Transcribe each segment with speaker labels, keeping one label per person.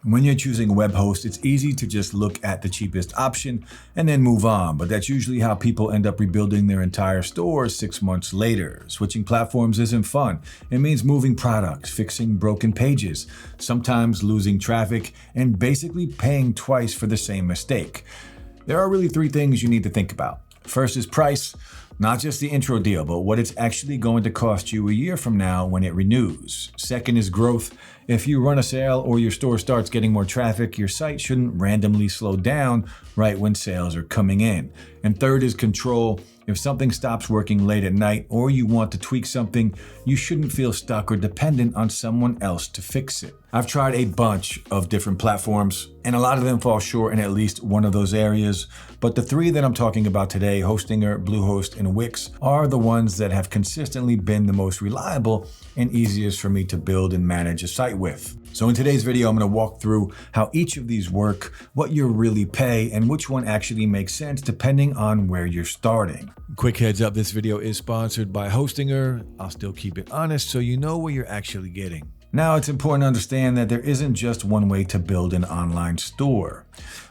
Speaker 1: When you're choosing a web host, it's easy to just look at the cheapest option and then move on, but that's usually how people end up rebuilding their entire store 6 months later. Switching platforms isn't fun. It means moving products, fixing broken pages, sometimes losing traffic, and basically paying twice for the same mistake. There are really 3 things you need to think about. First is price. Not just the intro deal, but what it's actually going to cost you a year from now when it renews. Second is growth. If you run a sale or your store starts getting more traffic, your site shouldn't randomly slow down right when sales are coming in. And third is control. If something stops working late at night or you want to tweak something, you shouldn't feel stuck or dependent on someone else to fix it. I've tried a bunch of different platforms, and a lot of them fall short in at least one of those areas. But the 3 that I'm talking about today, Hostinger, Bluehost, and Wix, are the ones that have consistently been the most reliable and easiest for me to build and manage a site with. So in today's video, I'm going to walk through how each of these work, what you really pay, and which one actually makes sense depending on where you're starting. Quick heads up, this video is sponsored by Hostinger. I'll still keep it honest so you know what you're actually getting. Now, it's important to understand that there isn't just one way to build an online store.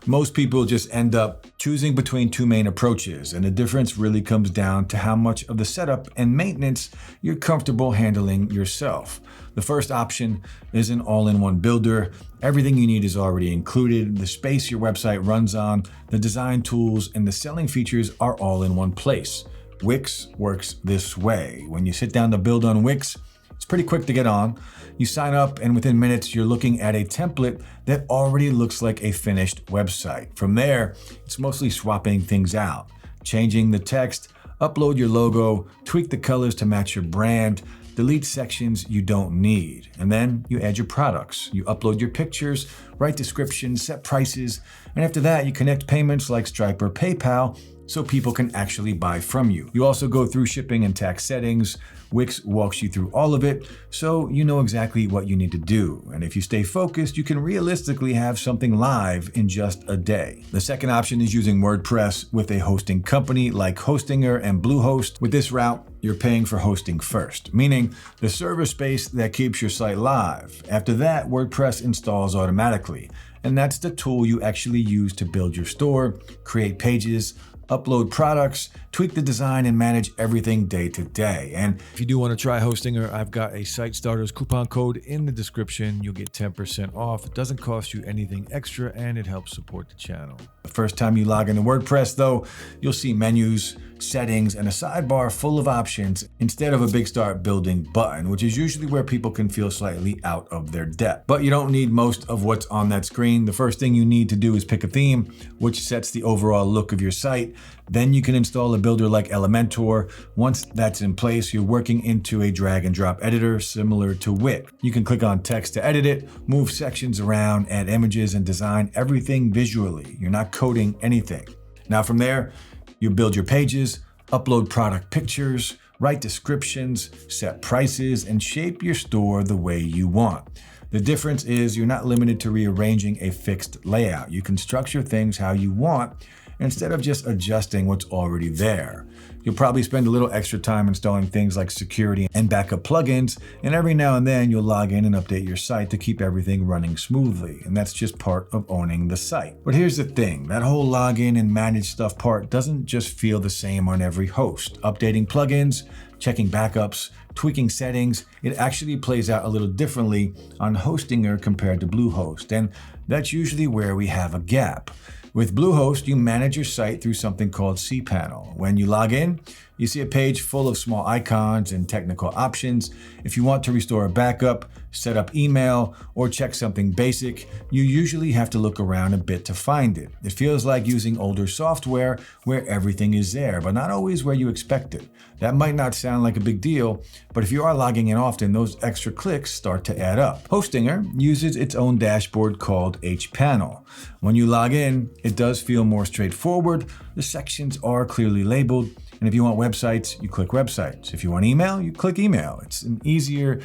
Speaker 1: Most people just end up choosing between 2 main approaches, and the difference really comes down to how much of the setup and maintenance you're comfortable handling yourself. The first option is an all-in-one builder. Everything you need is already included. The space your website runs on, the design tools, and the selling features are all in one place. Wix works this way. When you sit down to build on Wix, it's pretty quick to get on. You sign up and within minutes, you're looking at a template that already looks like a finished website. From there, it's mostly swapping things out, changing the text, upload your logo, tweak the colors to match your brand, delete sections you don't need. And then you add your products. You upload your pictures, write descriptions, set prices, and after that, you connect payments like Stripe or PayPal so people can actually buy from you. You also go through shipping and tax settings. Wix walks you through all of it, so you know exactly what you need to do. And if you stay focused, you can realistically have something live in just a day. The second option is using WordPress with a hosting company like Hostinger and Bluehost. With this route, you're paying for hosting first, meaning the server space that keeps your site live. After that, WordPress installs automatically, and that's the tool you actually use to build your store, create pages, upload products, tweak the design, and manage everything day to day. And if you do want to try Hostinger, I've got a Site Starters coupon code in the description. You'll get 10% off. It doesn't cost you anything extra, and it helps support the channel. The first time you log into WordPress, though, you'll see menus, settings, and a sidebar full of options instead of a big start building button, which is usually where people can feel slightly out of their depth. But you don't need most of what's on that screen. The first thing you need to do is pick a theme, which sets the overall look of your site. Then you can install a builder like Elementor. Once that's in place, you're working into a drag and drop editor similar to Wix. You can click on text to edit it, move sections around, add images, and design everything visually. You're not coding anything. Now from there, you build your pages, upload product pictures, write descriptions, set prices, and shape your store the way you want. The difference is you're not limited to rearranging a fixed layout. You can structure things how you want instead of just adjusting what's already there. You'll probably spend a little extra time installing things like security and backup plugins, and every now and then you'll log in and update your site to keep everything running smoothly, and that's just part of owning the site. But here's the thing, that whole login and manage stuff part doesn't just feel the same on every host. Updating plugins, checking backups, tweaking settings, it actually plays out a little differently on Hostinger compared to Bluehost, and that's usually where we have a gap. With Bluehost, you manage your site through something called cPanel. When you log in, you see a page full of small icons and technical options. If you want to restore a backup, set up email, or check something basic, you usually have to look around a bit to find it. It feels like using older software where everything is there, but not always where you expect it. That might not sound like a big deal, but if you are logging in often, those extra clicks start to add up. Hostinger uses its own dashboard called hPanel. When you log in, it does feel more straightforward. The sections are clearly labeled, and if you want websites, you click websites. If you want email, you click email. It's an easier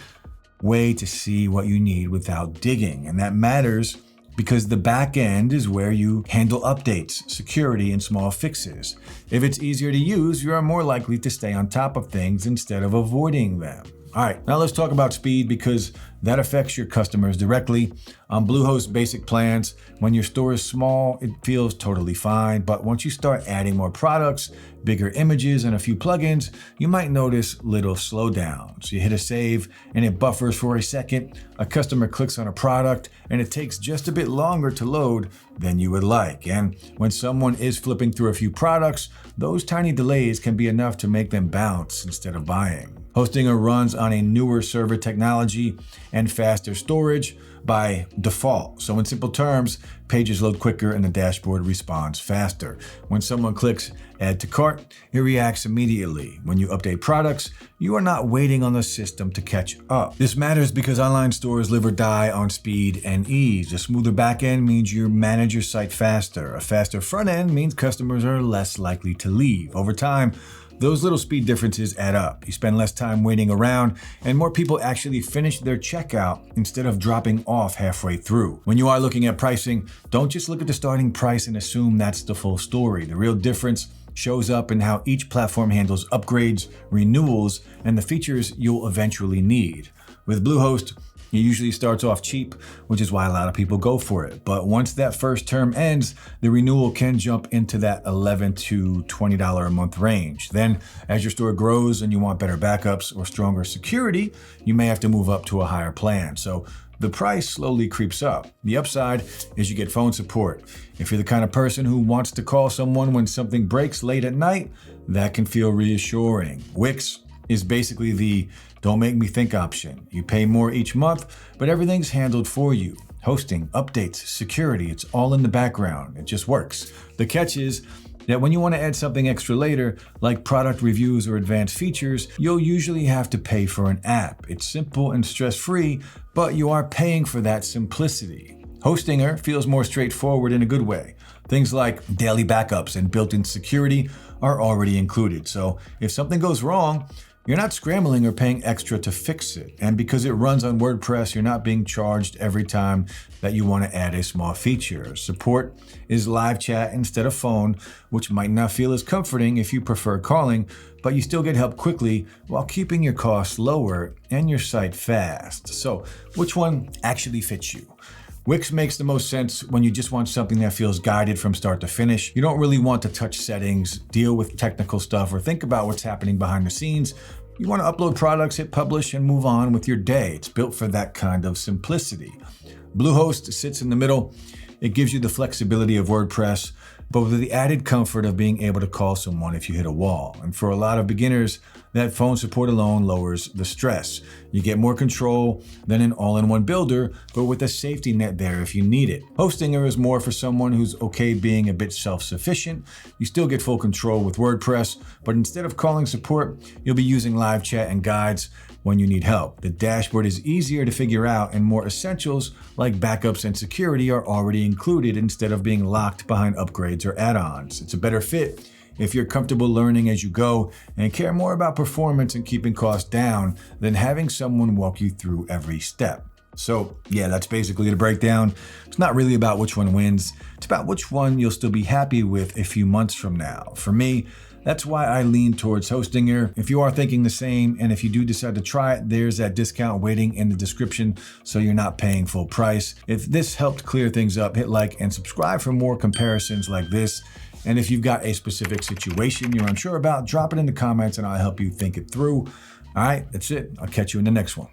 Speaker 1: way to see what you need without digging, and that matters because the back end is where you handle updates, security, and small fixes. If it's easier to use, you are more likely to stay on top of things instead of avoiding them. All right, now let's talk about speed because that affects your customers directly. On Bluehost basic plans, when your store is small, it feels totally fine. But once you start adding more products, bigger images, and a few plugins, you might notice little slowdowns. You hit a save and it buffers for a second. A customer clicks on a product and it takes just a bit longer to load than you would like. And when someone is flipping through a few products, those tiny delays can be enough to make them bounce instead of buying. Hostinger runs on a newer server technology and faster storage by default. So in simple terms, pages load quicker and the dashboard responds faster. When someone clicks add to cart, it reacts immediately. When you update products, you are not waiting on the system to catch up. This matters because online stores live or die on speed and ease. A smoother backend means you manage your site faster. A faster front end means customers are less likely to leave. Over time, those little speed differences add up. You spend less time waiting around, and more people actually finish their checkout instead of dropping off halfway through. When you are looking at pricing, don't just look at the starting price and assume that's the full story. The real difference shows up in how each platform handles upgrades, renewals, and the features you'll eventually need. With Bluehost, it usually starts off cheap, which is why a lot of people go for it. But once that first term ends, the renewal can jump into that $11 to $20 a month range. Then, as your store grows and you want better backups or stronger security, you may have to move up to a higher plan. So the price slowly creeps up. The upside is you get phone support. If you're the kind of person who wants to call someone when something breaks late at night, that can feel reassuring. Wix is basically the don't make me think option. You pay more each month, but everything's handled for you. Hosting, updates, security, it's all in the background. It just works. The catch is that when you want to add something extra later, like product reviews or advanced features, you'll usually have to pay for an app. It's simple and stress-free, but you are paying for that simplicity. Hostinger feels more straightforward in a good way. Things like daily backups and built-in security are already included. So if something goes wrong, you're not scrambling or paying extra to fix it. And because it runs on WordPress, you're not being charged every time that you want to add a small feature. Support is live chat instead of phone, which might not feel as comforting if you prefer calling, but you still get help quickly while keeping your costs lower and your site fast. So which one actually fits you? Wix makes the most sense when you just want something that feels guided from start to finish. You don't really want to touch settings, deal with technical stuff, or think about what's happening behind the scenes. You want to upload products, hit publish, and move on with your day. It's built for that kind of simplicity. Bluehost sits in the middle. It gives you the flexibility of WordPress, but with the added comfort of being able to call someone if you hit a wall. And for a lot of beginners, that phone support alone lowers the stress. You get more control than an all-in-one builder, but with a safety net there if you need it. Hostinger is more for someone who's okay being a bit self-sufficient. You still get full control with WordPress, but instead of calling support, you'll be using live chat and guides when you need help. The dashboard is easier to figure out, and more essentials like backups and security are already included instead of being locked behind upgrades or add-ons. It's a better fit if you're comfortable learning as you go and care more about performance and keeping costs down than having someone walk you through every step. So yeah, that's basically the breakdown. It's not really about which one wins. It's about which one you'll still be happy with a few months from now. For me, that's why I lean towards Hostinger. If you are thinking the same, and if you do decide to try it, there's that discount waiting in the description so you're not paying full price. If this helped clear things up, hit like and subscribe for more comparisons like this. And if you've got a specific situation you're unsure about, drop it in the comments and I'll help you think it through. All right, that's it. I'll catch you in the next one.